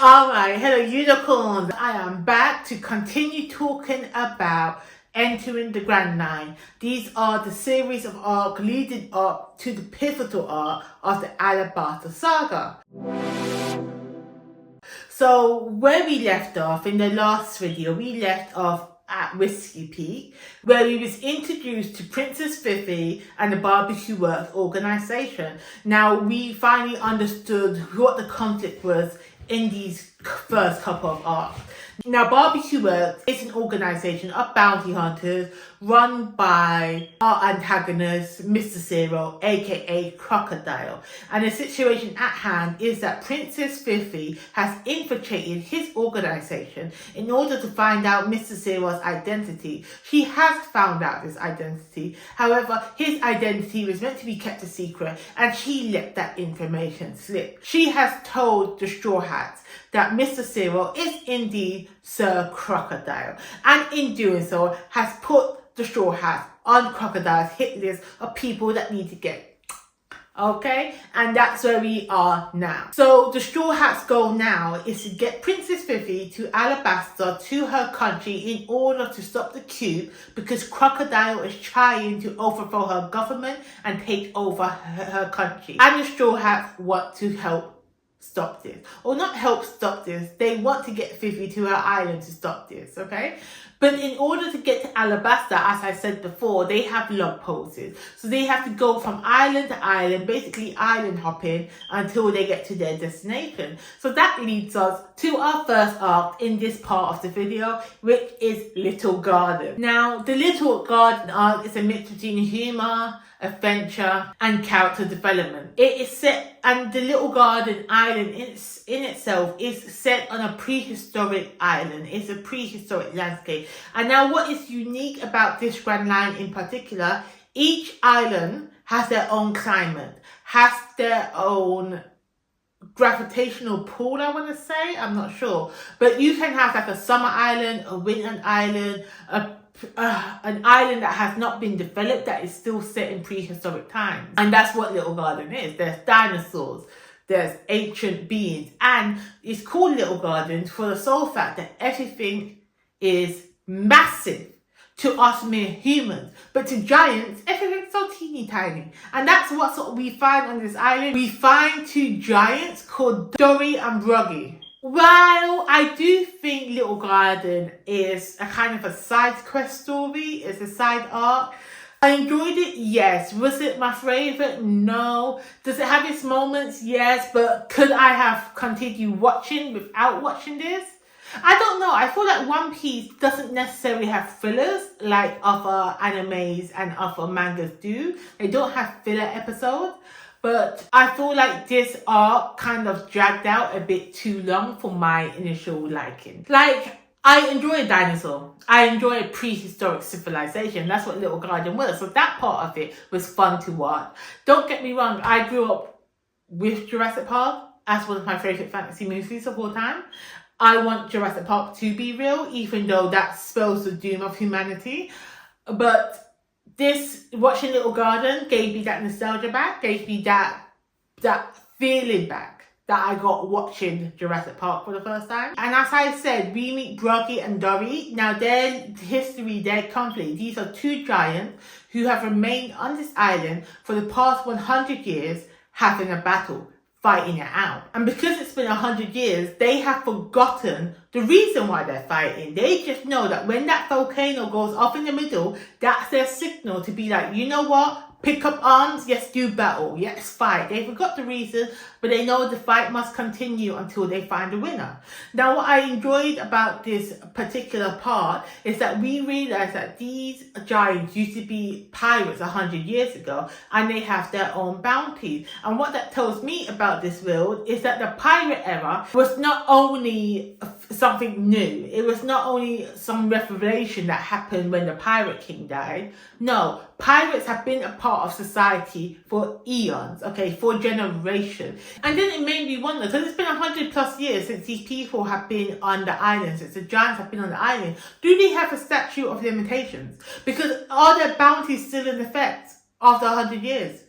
Alright, hello unicorns. I am back to continue talking about entering the Grand Line. These are the series of arcs leading up to the pivotal arc of the Alabasta saga. So where we left off in the last video, we left off at Whiskey Peak, where we was introduced to Princess Fifi and the Barbecue Works organization. Now we finally understood what the conflict was in these first couple of arcs. Now Barbecue Works is an organization of bounty hunters run by our antagonist, Mr. Zero, aka Crocodile. And the situation at hand is that Princess Fifi has infiltrated his organization in order to find out Mr. Zero's identity. She has found out his identity. However, his identity was meant to be kept a secret and she let that information slip. She has told the Straw Hats that Mr. Zero is indeed Sir Crocodile, and in doing so has put the Straw Hats on Crocodile's hit list of people that need to get. Okay, and that's where we are now. So the Straw Hats' goal now is to get Princess Fifi to Alabasta, to her country, in order to stop the coup, because Crocodile is trying to overthrow her government and take over her country. And the Straw Hats want to help stop this, or not help stop this, they want to get Fifi to her island to stop this, okay? But in order to get to Alabasta, as I said before, they have log poses. So they have to go from island to island, basically island hopping, until they get to their destination. So that leads us to our first arc in this part of the video, which is Little Garden. Now, the Little Garden arc is a mix between humor, adventure, and character development. It is set, and the Little Garden Island in itself is set on a prehistoric island. It's a prehistoric landscape. And now what is unique about this Grand Line in particular, each island has their own climate, has their own gravitational pull, I want to say, I'm not sure. But you can have like a summer island, a winter island, an island that has not been developed, that is still set in prehistoric times. And that's what Little Garden is. There's dinosaurs, there's ancient beings, and it's called Little Garden for the sole fact that everything is massive to us mere humans, but to giants everything's so teeny tiny. And that's what we find on this island. We find two giants called Dory and Broggy. While I do think Little Garden is a kind of a side quest story, it's a side arc, I enjoyed it, yes. Was it my favourite? No. Does it have its moments? Yes. But could I have continued watching without watching this? I don't know. I feel like One Piece doesn't necessarily have fillers like other animes and other mangas do. They don't have filler episodes. But I feel like this arc kind of dragged out a bit too long for my initial liking. Like, I enjoy a dinosaur. I enjoy a prehistoric civilization. That's what Little Garden was. So that part of it was fun to watch. Don't get me wrong. I grew up with Jurassic Park as one of my favourite fantasy movies of all time. I want Jurassic Park to be real, even though that spells the doom of humanity. But this, watching Little Garden, gave me that nostalgia back, gave me that feeling back that I got watching Jurassic Park for the first time. And as I said, we meet Broggy and Dory. Now their history, their conflict, these are two giants who have remained on this island for the past 100 years having a battle, fighting it out. And because it's been 100 years, they have forgotten the reason why they're fighting. They just know that when that volcano goes off in the middle, that's their signal to be like, you know what? Pick up arms, yes, do battle, yes, fight. They forgot the reason, but they know the fight must continue until they find a winner. Now, what I enjoyed about this particular part is that we realize that these giants used to be pirates 100 years ago, and they have their own bounties. And what that tells me about this world is that the pirate era was not only something new. It was not only some revelation that happened when the Pirate King died. No, pirates have been a part of society for eons, okay, for generations. And then it made me wonder, because it's been 100+ years since these people have been on the island, since the giants have been on the island. Do they have a statute of limitations? Because are their bounties still in effect after 100 years?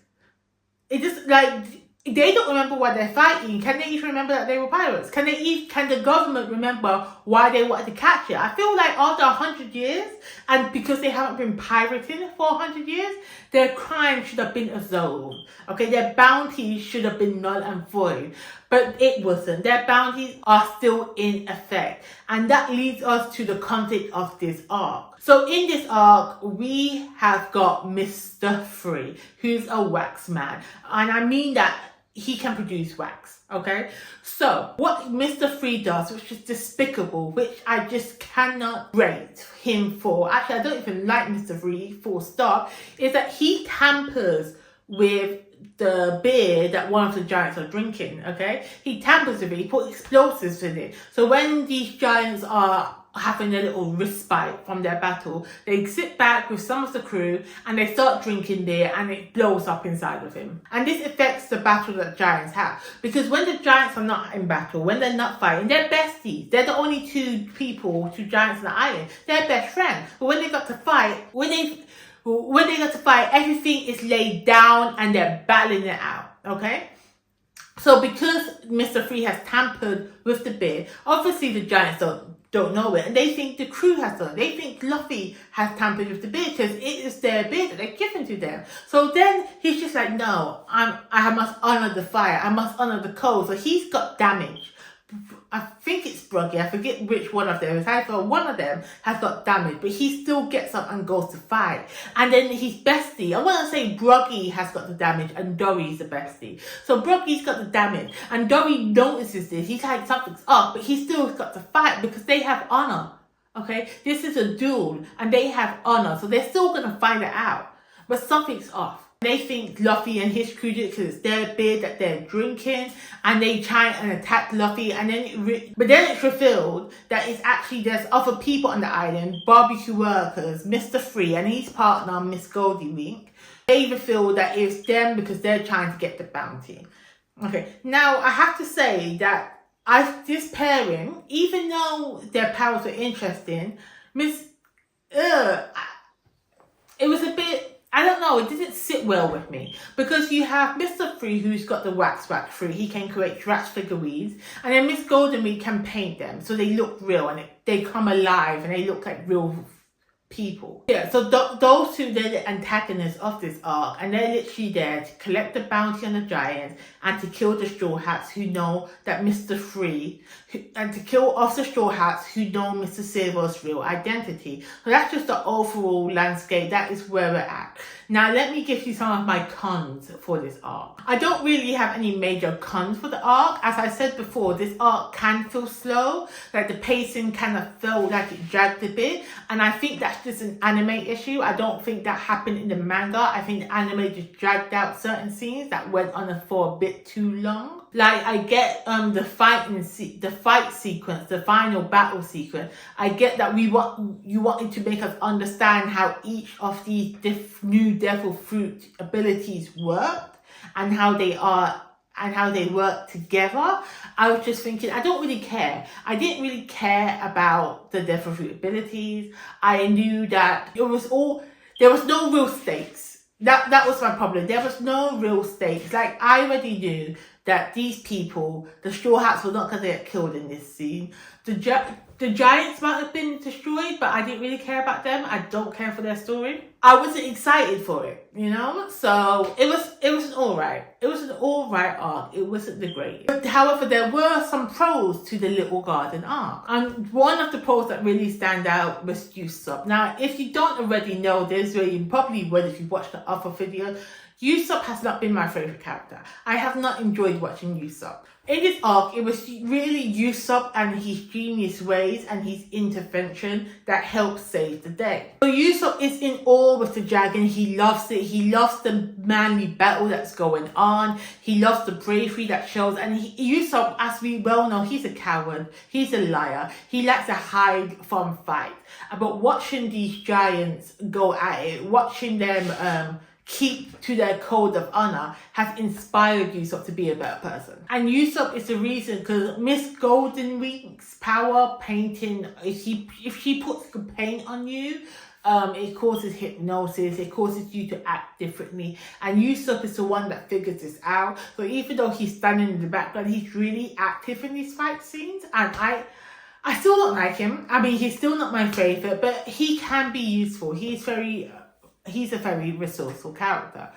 It just, like, they don't remember why they're fighting. Can they even remember that they were pirates? Can the government remember why they wanted to catch it? I feel like after 100 years, and because they haven't been pirating for 100 years, their crime should have been absolved. Okay, their bounties should have been null and void. But it wasn't. Their bounties are still in effect. And that leads us to the content of this arc. So in this arc, we have got Mr. Free, who's a wax man. And I mean that he can produce wax, okay? So what Mr. Free does, which is despicable, which I just cannot rate him for, actually I don't even like Mr. Free, full stop, is that he tampers with the beer that one of the giants are drinking, okay? He tampers with it, he puts explosives in it. So when these giants are having a little respite from their battle, they sit back with some of the crew and they start drinking beer and it blows up inside of him. And this affects the battle that giants have. Because when the giants are not in battle, when they're not fighting, they're besties. They're the only two giants on the island. They're best friends. But when they got to fight, everything is laid down and they're battling it out, okay? So because Mr. Free has tampered with the beer, obviously the giants don't know it, and they think the crew has done it. They think Luffy has tampered with the beer because it is their beer that they've given to them. So then he's just like, no, I must honor the fire. I must honor the cold. So he's got damage. I think it's Broggy. I forget which one of them. It's either one of them has got damage, but he still gets up and goes to fight. And then his bestie, I want to say Broggy has got the damage and Dory's the bestie. So Broggy's got the damage and Dory notices this. He's like, something's up, but he's still got to fight because they have honor. Okay? This is a duel and they have honor. So they're still going to fight it out. But something's off. They think Luffy and his crew did because it's their beer that they're drinking, and they try and attack Luffy, and then it's revealed that it's actually there's other people on the island, barbecue workers, Mr. Free and his partner Miss Goldie Wink. They reveal that it's them because they're trying to get the bounty. Okay, now I have to say that this pairing, even though their powers were interesting, it was a bit. I don't know, it didn't sit well with me. Because you have Mr. Free, who's got the wax free. He can create wax figurines. And then Miss Golden Weed can paint them. So they look real and they come alive and they look like real people. Yeah, so those two, they're the antagonists of this arc. And they're literally there to collect the bounty on the giants and to kill the Straw Hats who know that Mr. Free, and to kill off the Straw Hats who know Mr. Silver's real identity. So that's just the overall landscape. That is where we're at. Now let me give you some of my cons for this arc. I don't really have any major cons for the arc. As I said before, this arc can feel slow. Like the pacing kind of felt like it dragged a bit. And I think that's just an anime issue. I don't think that happened in the manga. I think the anime just dragged out certain scenes that went on for a bit too long. Like I get the fight sequence, the final battle sequence. I get that you wanted to make us understand how each of these new devil fruit abilities worked and how they work together. I was just thinking, I don't really care. I didn't really care about the devil fruit abilities. I knew that there was no real stakes. That was my problem. There was no real stakes. Like I already knew that these people, the Straw Hats, were not going to get killed in this scene. The giants might have been destroyed, but I didn't really care about them. I don't care for their story. I wasn't excited for it, you know? So it was an alright. It was an alright arc. It wasn't the greatest. But however, there were some pros to the Little Garden arc. And one of the pros that really stand out was Usopp. Now, if you don't already know this, well, you probably would if you watched the other video. Usopp has not been my favourite character. I have not enjoyed watching Usopp. In this arc, it was really Usopp and his genius ways and his intervention that helped save the day. So Usopp is in awe with the dragon. He loves it. He loves the manly battle that's going on. He loves the bravery that shows. And Usopp, as we well know, he's a coward. He's a liar. He likes to hide from fight. But watching these giants go at it, watching them keep to their code of honor has inspired Usopp to be a better person. And Usopp is the reason, because Miss Golden Week's power painting, if she puts the paint on you, it causes hypnosis, it causes you to act differently, and Usopp is the one that figures this out. So even though he's standing in the background, he's really active in these fight scenes, and I still don't like him. I mean, he's still not my favourite, but he can be useful. He's a very resourceful character.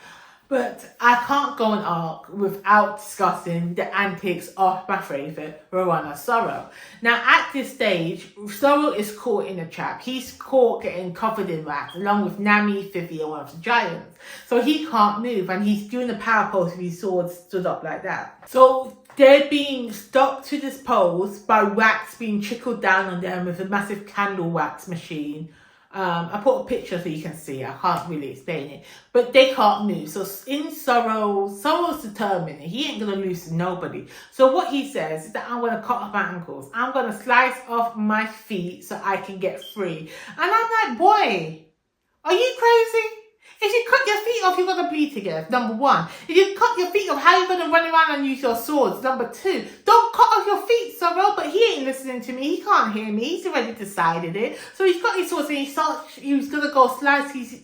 But I can't go an arc without discussing the antics of my favourite, Roanoa Zoro. Now, at this stage, Zoro is caught in a trap. He's caught getting covered in wax, along with Nami, Vivi, and one of the giants. So he can't move, and he's doing a power pose with his sword stood up like that. So they're being stopped to this pose by wax being trickled down on them with a massive candle wax machine. I put a picture so you can see. I can't really explain it. But they can't move. So in Zoro's determined. He ain't going to loosen nobody. So what he says is that I'm going to cut off my ankles. I'm going to slice off my feet so I can get free. And I'm like, boy, are you crazy? If you cut your feet off, you're going to bleed to death, number one. If you cut your feet off, how are you going to run around and use your swords, number two? Don't cut off your feet, Zoro, but he ain't listening to me. He can't hear me. He's already decided it. So he's got his swords and he was going to go slice his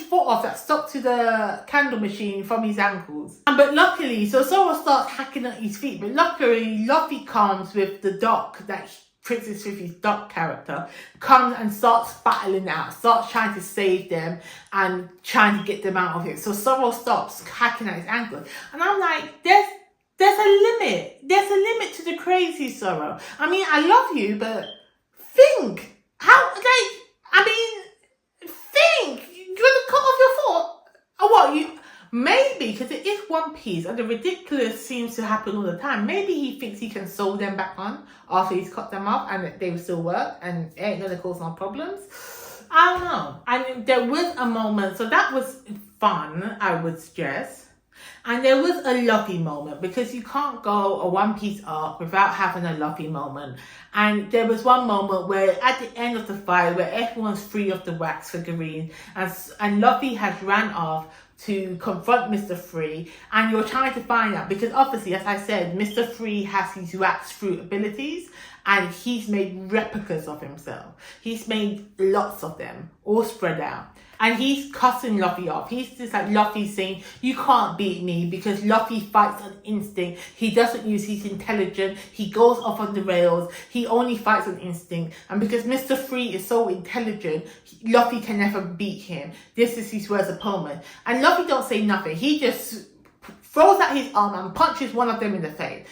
foot off that stuck to the candle machine from his ankles. But luckily, so Zoro starts hacking at his feet, but luckily, Luffy comes with the Doc that Princess Vivi's Doc character, comes and starts battling out, starts trying to save them and trying to get them out of it. So Zoro stops hacking at his ankles. And I'm like, there's a limit. There's a limit to the crazy, Zoro. I mean, I love you, but think. Think. You're gonna cut off your foot? Or what? Maybe, because it is One Piece and the ridiculous seems to happen all the time. Maybe he thinks he can sew them back on after he's cut them off and they will still work and it ain't going to cause no problems. I don't know. And there was a moment, so that was fun, I would suggest. And there was a Luffy moment because you can't go a One Piece arc without having a Luffy moment. And there was one moment where at the end of the fight where everyone's free of the wax figurine and Luffy has ran off to confront Mr. Free, and you're trying to find out because obviously, as I said, Mr. Free has his wax fruit abilities and he's made replicas of himself. He's made lots of them, all spread out. And he's cussing Luffy off. He's just like Luffy saying, you can't beat me because Luffy fights on instinct. He doesn't use his intelligence. He goes off on the rails. He only fights on instinct. And because Mr. Free is so intelligent, Luffy can never beat him. This is his worst opponent. And Luffy don't say nothing. He just throws out his arm and punches one of them in the face.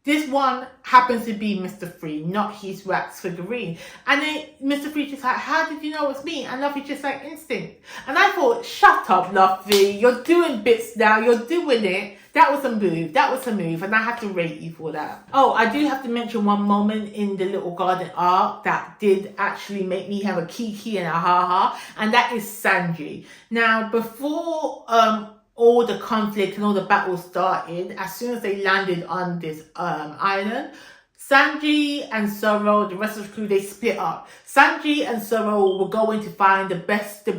This one happens to be Mr. Free, not his wax figurine. And then Mr. Free just like, how did you know it's me? And Luffy just like, instinct. And I thought, shut up, Luffy. You're doing bits now. You're doing it. That was a move. That was a move. And I have to rate you for that. Oh, I do have to mention one moment in the Little Garden arc that did actually make me have a kiki and a ha-ha. And that is Sanji. Now, before all the conflict and all the battles started, as soon as they landed on this island, Sanji and Zoro, the rest of the crew, they split up. Sanji and Zoro were going to find the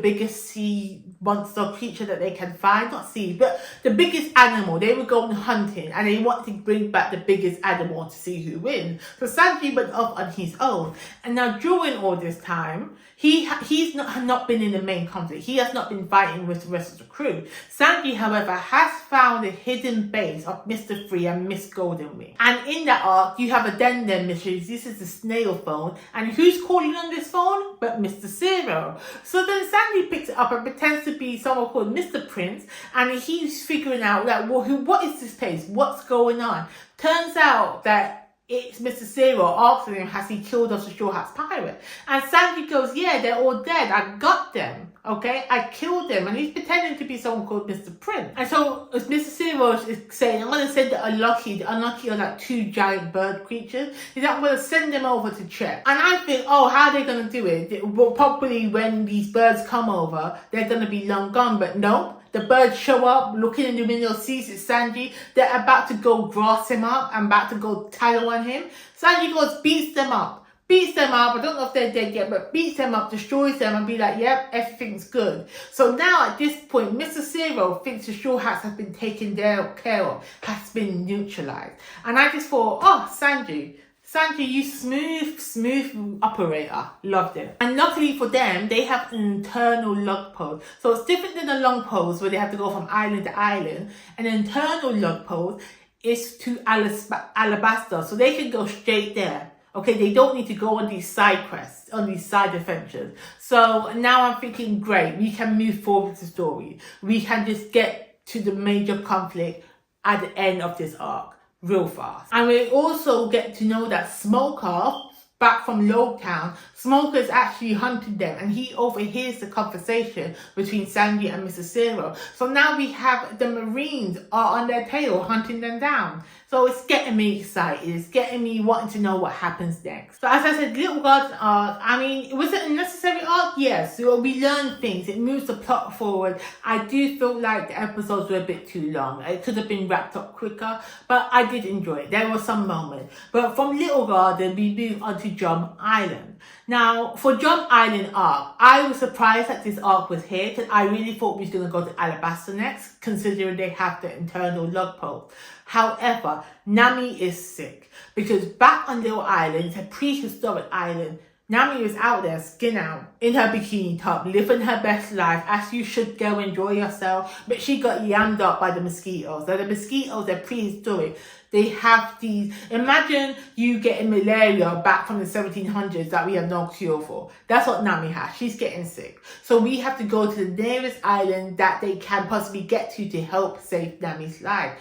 biggest sea monster creature that they can find, not sea, but the biggest animal. They were going hunting and they wanted to bring back the biggest animal to see who wins. So Sanji went off on his own. And now during all this time, he's not been in the main conflict. He has not been fighting with the rest of the crew. Sanji, however, has found a hidden base of Mr. Free and Miss Golden Wing. And in that arc, you have addendum missions. This is the snail phone. And who's calling on this phone? But Mr. Zero. So then Sanji picks it up and pretends to be someone called Mr. Prince. And he's figuring out, like, well, what is this place? What's going on? Turns out that it's Mr. Zero asking him, has he killed off the Straw Hat's pirate? And Sanji goes, yeah, they're all dead. I got them. Okay, I killed them. And he's pretending to be someone called Mr. Prince. And so Mr. Zero is saying, I'm going to send the Unlucky are like two giant bird creatures. He's like, I'm going to send them over to check. And I think, oh, how are they going to do it? Well, probably when these birds come over, they're going to be long gone. But no. The birds show up, looking in the window, sees it's Sanji. They're about to go grass him up and about to go tattle on him. Sanji goes, beats them up. I don't know if they're dead yet, but beats them up, destroys them, and be like, yep, everything's good. So now at this point, Mr. Zero thinks the Straw Hats have been taken care of, has been neutralized. And I just thought, oh, Sanji, Sanji, you smooth operator. Loved it. And luckily for them, they have an internal log pose. So it's different than a long pose where they have to go from island to island. An internal log pose is to Alabasta. So they can go straight there. Okay, they don't need to go on these side quests, on these side adventures. So now I'm thinking, great, we can move forward with the story. We can just get to the major conflict at the end of this arc real fast. And we also get to know that Smoker, back from Logtown, Smoker is actually hunting them, and he overhears the conversation between Sanji and Mr. Zero. So now we have the Marines are on their tail hunting them down. So it's getting me excited. It's getting me wanting to know what happens next. So as I said, Little Garden arc, I mean, was it a necessary arc? Yes. So we learn things. It moves the plot forward. I do feel like the episodes were a bit too long. It could have been wrapped up quicker, but I did enjoy it. There were some moments. But from Little Garden, we move on to Jump Island. Now, for Jump Island arc, I was surprised that this arc was here because I really thought we was going to go to Alabasta next, considering they have the internal log pole. However, Nami is sick because back on Little Island, it's a prehistoric island. Nami was out there, skin out, in her bikini top, living her best life, as you should go enjoy yourself. But she got yammed up by the mosquitoes. Now, the mosquitoes, they're prehistoric. They have these, imagine you getting malaria back from the 1700s that we have no cure for. That's what Nami has. She's getting sick. So we have to go to the nearest island that they can possibly get to help save Nami's life.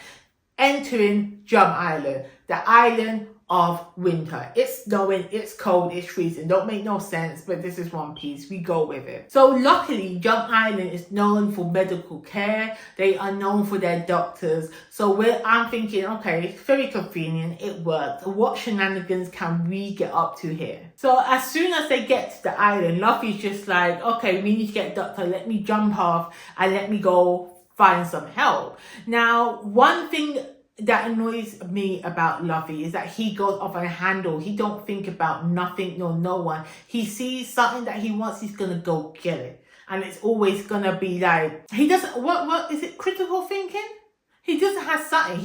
Entering Jump Island, the island of winter. It's snowing, it's cold, it's freezing. Don't make no sense, but this is One Piece. We go with it. So luckily, Jump Island is known for medical care. They are known for their doctors. So I'm thinking, okay, it's very convenient. It works. What shenanigans can we get up to here? So as soon as they get to the island, Luffy's just like, okay, we need to get a doctor. Let me jump off and let me go find some help. Now, one thing that annoys me about Luffy is that he goes off on a handle. He don't think about nothing nor no one. He sees something that he wants, he's gonna go get it. And it's always gonna be like, he doesn't, what is it, critical thinking? He doesn't have something.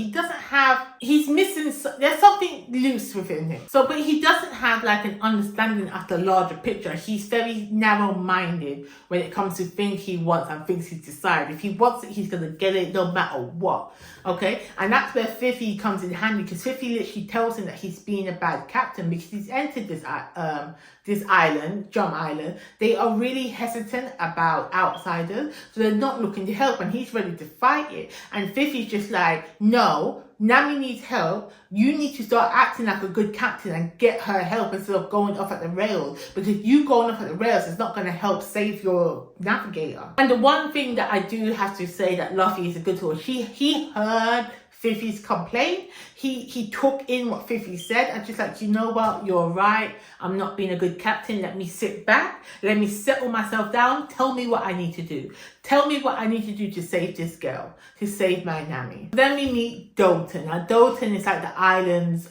He's missing, there's something loose within him. So, but he doesn't have like an understanding of the larger picture. He's very narrow-minded when it comes to things he wants and things he's decided. If he wants it, he's going to get it no matter what. Okay? And that's where Fifi comes in handy, because Fifi literally tells him that he's being a bad captain because he's entered this island, Jump Island. They are really hesitant about outsiders, so they're not looking to help, and he's ready to fight it. And Fifi's just like, no, Nami needs help. You need to start acting like a good captain and get her help instead of going off at the rails, because you going off at the rails is not going to help save your navigator. And the one thing that I do have to say that Luffy is a good horse. He heard Fifi's complaint. He took in what Fifi said and just like, you know what, you're right. I'm not being a good captain. Let me sit back. Let me settle myself down. Tell me what I need to do. Tell me what I need to do to save this girl, to save my Nami. Then we meet Dalton. Now Dalton is like the island's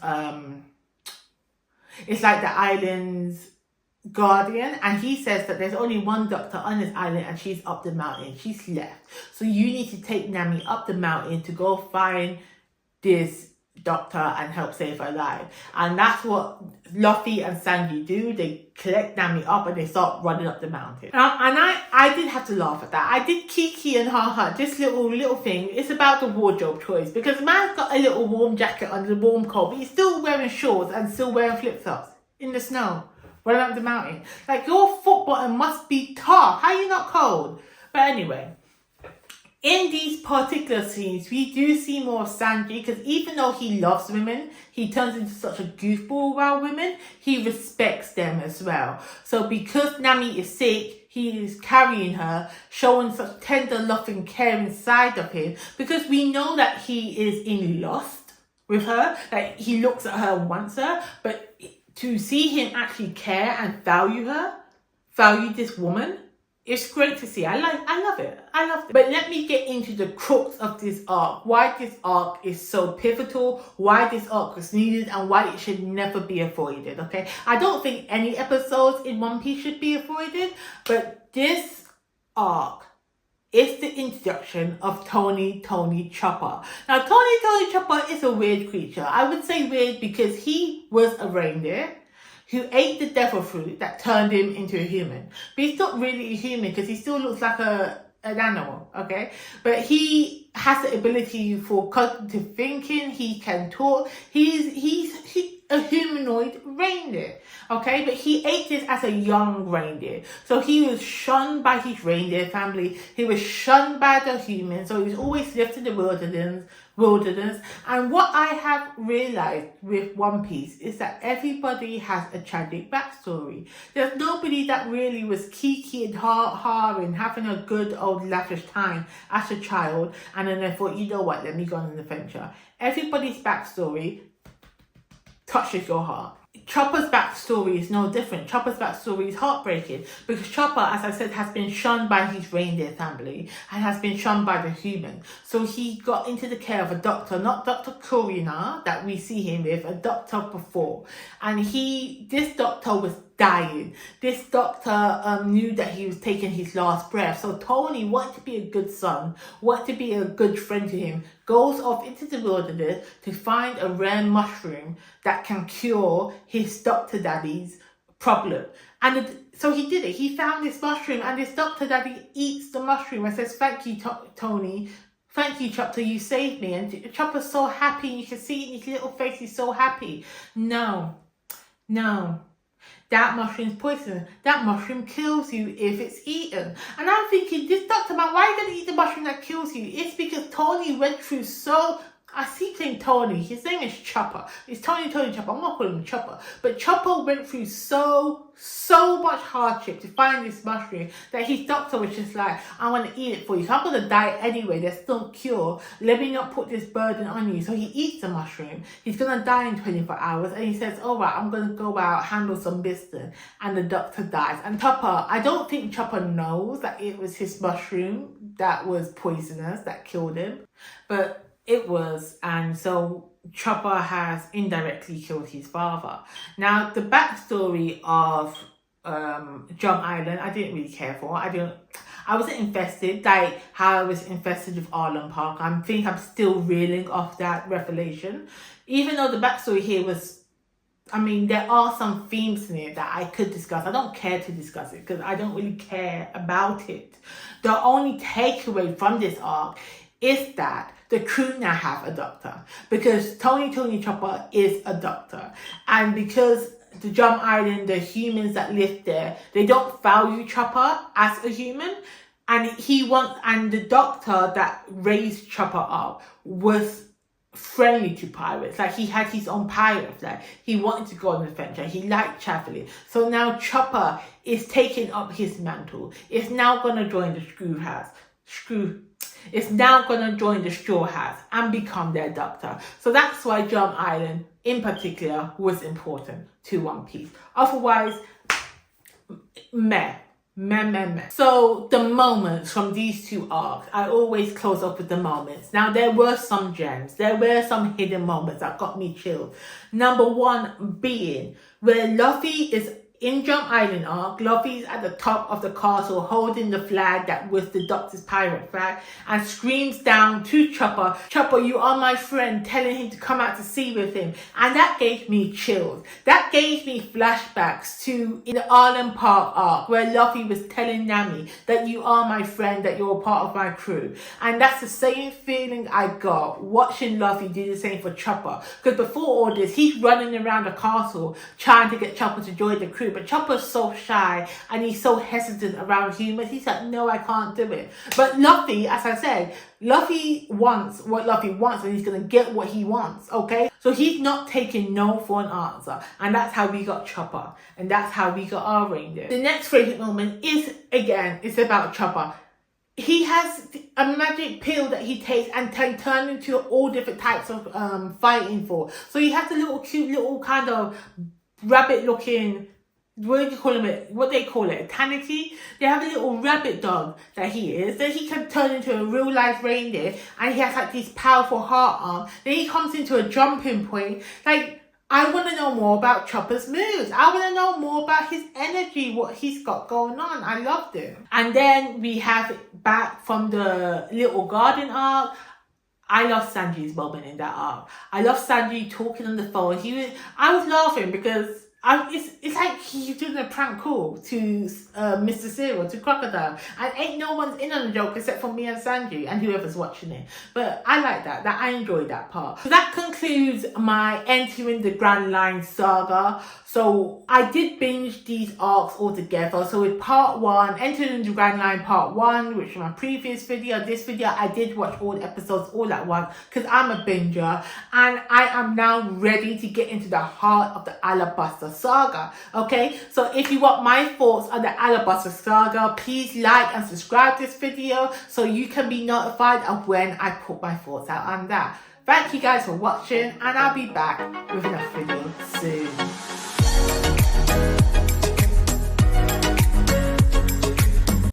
guardian, and he says that there's only one doctor on this island and she's up the mountain. She's left. So you need to take Nami up the mountain to go find this doctor and help save her life. And that's what Luffy and Sanji do. They collect Nami up and they start running up the mountain. And I did have to laugh at that. I did Kiki and Haha, this little thing. It's about the wardrobe choice, because man's got a little warm jacket under the warm coat, but he's still wearing shorts and still wearing flip-flops in the snow. Running up the mountain. Like, your foot bottom must be tough. How are you not cold? But anyway, in these particular scenes, we do see more of Sanji, because even though he loves women, he turns into such a goofball around women, he respects them as well. So because Nami is sick, he is carrying her, showing such tender love and care inside of him, because we know that he is in lust with her. Like, he looks at her and wants her, but to see him actually care and value this woman, it's great to see. I love it. But let me get into the crux of this arc. Why this arc is so pivotal, why this arc is needed, and why it should never be avoided, okay? I don't think any episodes in One Piece should be avoided, but this arc is the introduction of Tony Chopper. Now, Tony Chopper is a weird creature. I would say weird because he was a reindeer who ate the devil fruit that turned him into a human. But he's not really a human because he still looks like an animal, okay? But he has the ability for cognitive thinking. He can talk. He's a humanoid reindeer, okay? But he ate this as a young reindeer. So he was shunned by his reindeer family. He was shunned by the humans. So he was always left in the wilderness. And what I have realized with One Piece is that everybody has a tragic backstory. There's nobody that really was kiki and ha and having a good old lavish time as a child, and then they thought, you know what, let me go on an adventure. Everybody's backstory touches your heart. Chopper's backstory is no different. Chopper's backstory is heartbreaking because Chopper, as I said, has been shunned by his reindeer family and has been shunned by the humans. So he got into the care of a doctor, not Dr. Kurina that we see him with, a doctor before. And this doctor was dying. This doctor knew that he was taking his last breath. So Tony wanted to be a good son, wanted to be a good friend to him, goes off into the wilderness to find a rare mushroom that can cure his doctor daddy's problem. And so he did it. He found this mushroom, and this doctor daddy eats the mushroom and says, thank you, Tony. Thank you, Chopper, you saved me. And Chopper's so happy. You can see it in his little face. He's so happy. No. That mushroom's poisonous. That mushroom kills you if it's eaten. And I'm thinking, this doctor man, why are you going to eat the mushroom that kills you? It's because Tony went through I see saying Tony. His name is Chopper. It's Tony Chopper. I'm not calling him Chopper. But Chopper went through so much hardship to find this mushroom that his doctor was just like, I want to eat it for you. So I'm going to die anyway. There's no cure. Let me not put this burden on you. So he eats the mushroom. He's going to die in 24 hours. And he says, all right, I'm going to go out, handle some business. And the doctor dies. And Chopper, I don't think Chopper knows that it was his mushroom that was poisonous, that killed him. But it was, and so Chopper has indirectly killed his father. Now, the backstory of Jump Island, I didn't really care for. I wasn't invested, like how I was invested with Arlong Park. I think I'm still reeling off that revelation. Even though the backstory here was, there are some themes in it that I could discuss. I don't care to discuss it because I don't really care about it. The only takeaway from this arc is that the crew now have a doctor, because Tony Chopper is a doctor, and because the Jump Island, the humans that live there, they don't value Chopper as a human, and the doctor that raised Chopper up was friendly to pirates. Like, he had his own pirates. Like, he wanted to go on an adventure. He liked traveling. So now Chopper is taking up his mantle. It's now gonna join the It's now going to join the Straw Hats and become their doctor. So that's why Jump Island, in particular, was important to One Piece. Otherwise, meh. So the moments from these two arcs, I always close up with the moments. Now, there were some gems. There were some hidden moments that got me chilled. Number one being where Luffy is in Jump Island arc. Luffy's at the top of the castle holding the flag that was the Doctor's pirate flag and screams down to Chopper, Chopper, you are my friend, telling him to come out to sea with him. And that gave me chills. That gave me flashbacks to in the Arlong Park arc where Luffy was telling Nami that you are my friend, that you're a part of my crew. And that's the same feeling I got watching Luffy do the same for Chopper. Because before all this, he's running around the castle trying to get Chopper to join the crew. But Chopper's so shy and he's so hesitant around humans. He's like, no, I can't do it. But Luffy, as I said, Luffy wants what Luffy wants and he's going to get what he wants, okay? So he's not taking no for an answer. And that's how we got Chopper. And that's how we got our reindeer. The next favourite moment is, again, it's about Chopper. He has a magic pill that he takes and can turn into all different types of fighting for. So he has a little cute little kind of rabbit looking, what they call it, a tanuki. They have a little rabbit dog that he is. Then he can turn into a real life reindeer and he has like this powerful heart arm. Then he comes into a jumping point. Like, I want to know know more about Chopper's moves. I want to know more about his energy, what he's got going on. I loved it. And then we have it back from the Little Garden arc. I love Sanji's moment in that arc. I love Sanji talking on the phone. I was laughing because it's like he's doing a prank call to Mr. Zero, to Crocodile, and ain't no one's in on the joke except for me and Sanji and whoever's watching it. But I like that I enjoyed that part. So that concludes my entering the Grand Line saga. So I did binge these arcs all together. So with part 1, entering the Grand Line part 1, which is my previous video, this video, I did watch all the episodes all at once because I'm a binger, and I am now ready to get into the heart of the Alabasta saga. Okay, so if you want my thoughts on the Alabasta saga, please like and subscribe to this video so you can be notified of when I put my thoughts out on that. Thank you guys for watching, and I'll be back with another video soon.